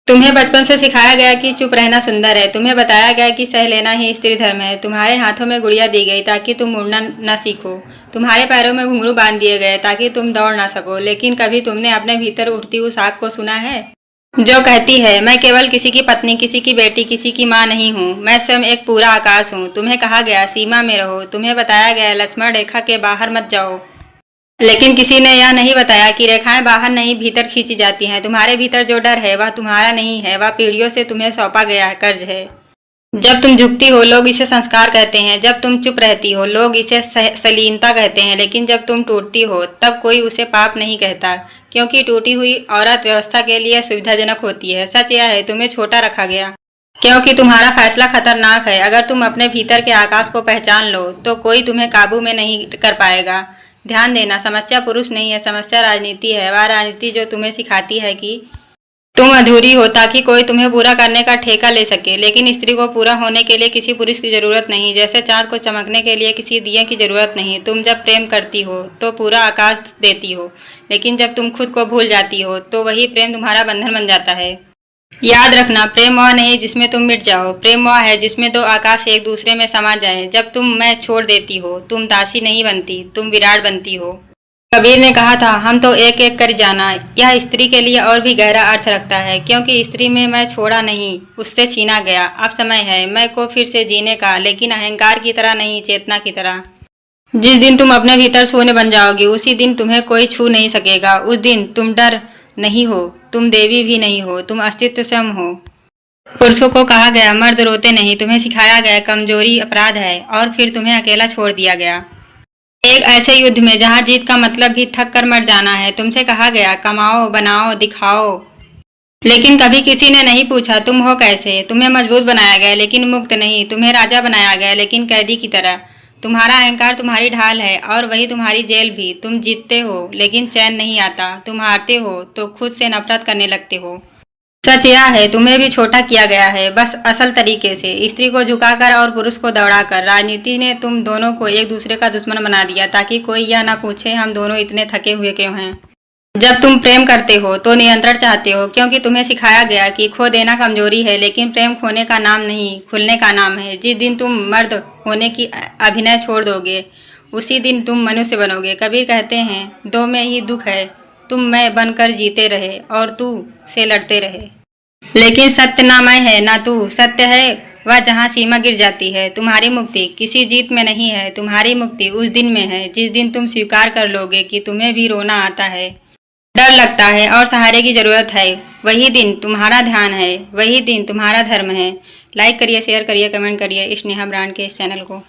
तुम्हें बचपन से सिखाया गया कि चुप रहना सुंदर है। तुम्हें बताया गया कि सह लेना ही स्त्री धर्म है। तुम्हारे हाथों में गुड़िया दी गई ताकि तुम उड़ना न सीखो। तुम्हारे पैरों में घुंघरू बांध दिए गए ताकि तुम दौड़ ना सको। लेकिन कभी तुमने अपने भीतर उठती उस आग को सुना है जो कहती है, मैं केवल किसी की पत्नी, किसी की बेटी, किसी की माँ नहीं हूँ, मैं स्वयं एक पूरा आकाश हूँ। तुम्हें कहा गया सीमा में रहो। तुम्हें बताया गया लक्ष्मण रेखा के बाहर मत जाओ। लेकिन किसी ने यह नहीं बताया कि रेखाएं बाहर नहीं भीतर खींची जाती हैं। तुम्हारे भीतर जो डर है वह तुम्हारा नहीं है, वह पीढ़ियों से तुम्हें सौंपा गया है, कर्ज है। जब तुम झुकती हो लोग इसे संस्कार कहते हैं। जब तुम चुप रहती हो लोग इसे सलीनता कहते हैं। लेकिन जब तुम टूटती हो तब कोई उसे पाप नहीं कहता, क्योंकि टूटी हुई औरत व्यवस्था के लिए सुविधाजनक होती है। सच यह है, तुम्हें छोटा रखा गया क्योंकि तुम्हारा फैसला खतरनाक है। अगर तुम अपने भीतर के आकाश को पहचान लो तो कोई तुम्हें काबू में नहीं कर पाएगा। ध्यान देना, समस्या पुरुष नहीं है, समस्या राजनीति है। वह राजनीति जो तुम्हें सिखाती है कि तुम अधूरी हो ताकि कोई तुम्हें पूरा करने का ठेका ले सके। लेकिन स्त्री को पूरा होने के लिए किसी पुरुष की जरूरत नहीं, जैसे चांद को चमकने के लिए किसी दिए की जरूरत नहीं। तुम जब प्रेम करती हो तो पूरा आकाश देती हो, लेकिन जब तुम खुद को भूल जाती हो तो वही प्रेम तुम्हारा बंधन बन जाता है। याद रखना, प्रेम वह नहीं जिसमें तुम मिट जाओ। प्रेम वह है जिसमें दो आकाश एक दूसरे में समा जाए। जब तुम मैं छोड़ देती हो तुम दासी नहीं बनती, तुम विराट बनती हो। कबीर ने कहा था, हम तो एक एक कर जाना। यह स्त्री के लिए और भी गहरा अर्थ रखता है, क्योंकि स्त्री में मैं छोड़ा नहीं, उससे छीना गया। अब समय है मैं को फिर से जीने का, लेकिन अहंकार की तरह नहीं, चेतना की तरह। जिस दिन तुम अपने भीतर शून्य बन जाओगी उसी दिन तुम्हें कोई छू नहीं सकेगा। उस दिन तुम डर नहीं हो, तुम देवी भी नहीं हो, तुम अस्तित्व स्वयं हो। पुरुषों को कहा गया मर्द रोते नहीं। तुम्हें सिखाया गया कमजोरी अपराध है, और फिर तुम्हें अकेला छोड़ दिया गया एक ऐसे युद्ध में जहां जीत का मतलब भी थक कर मर जाना है। तुमसे कहा गया कमाओ, बनाओ, दिखाओ, लेकिन कभी किसी ने नहीं पूछा तुम हो कैसे। तुम्हें मजबूत बनाया गया लेकिन मुक्त नहीं। तुम्हें राजा बनाया गया लेकिन कैदी की तरह। तुम्हारा अहंकार तुम्हारी ढाल है और वही तुम्हारी जेल भी। तुम जीतते हो लेकिन चैन नहीं आता। तुम हारते हो तो खुद से नफरत करने लगते हो। सच यह है, तुम्हें भी छोटा किया गया है, बस असल तरीके से। स्त्री को झुकाकर और पुरुष को दौड़ाकर। राजनीति ने तुम दोनों को एक दूसरे का दुश्मन बना दिया ताकि कोई यह ना पूछे हम दोनों इतने थके हुए क्यों हैं। जब तुम प्रेम करते हो तो नियंत्रण चाहते हो, क्योंकि तुम्हें सिखाया गया कि खो देना कमजोरी है, लेकिन प्रेम खोने का नाम नहीं, खुलने का नाम है। जिस दिन तुम मर्द होने की अभिनय छोड़ दोगे उसी दिन तुम मनुष्य बनोगे। कबीर कहते हैं, दो में ही दुख है, तुम मैं बनकर जीते रहे और तू से लड़ते रहे। लेकिन सत्य ना मैं है ना तू, सत्य है वह जहाँ सीमा गिर जाती है। तुम्हारी मुक्ति किसी जीत में नहीं है, तुम्हारी मुक्ति उस दिन में है जिस दिन तुम स्वीकार कर लोगे कि तुम्हें भी रोना आता है, डर लगता है और सहारे की जरूरत है। वही दिन तुम्हारा ध्यान है, वही दिन तुम्हारा धर्म है। लाइक करिए, शेयर करिए, कमेंट करिए स्नेहा ब्रांड के इस चैनल को।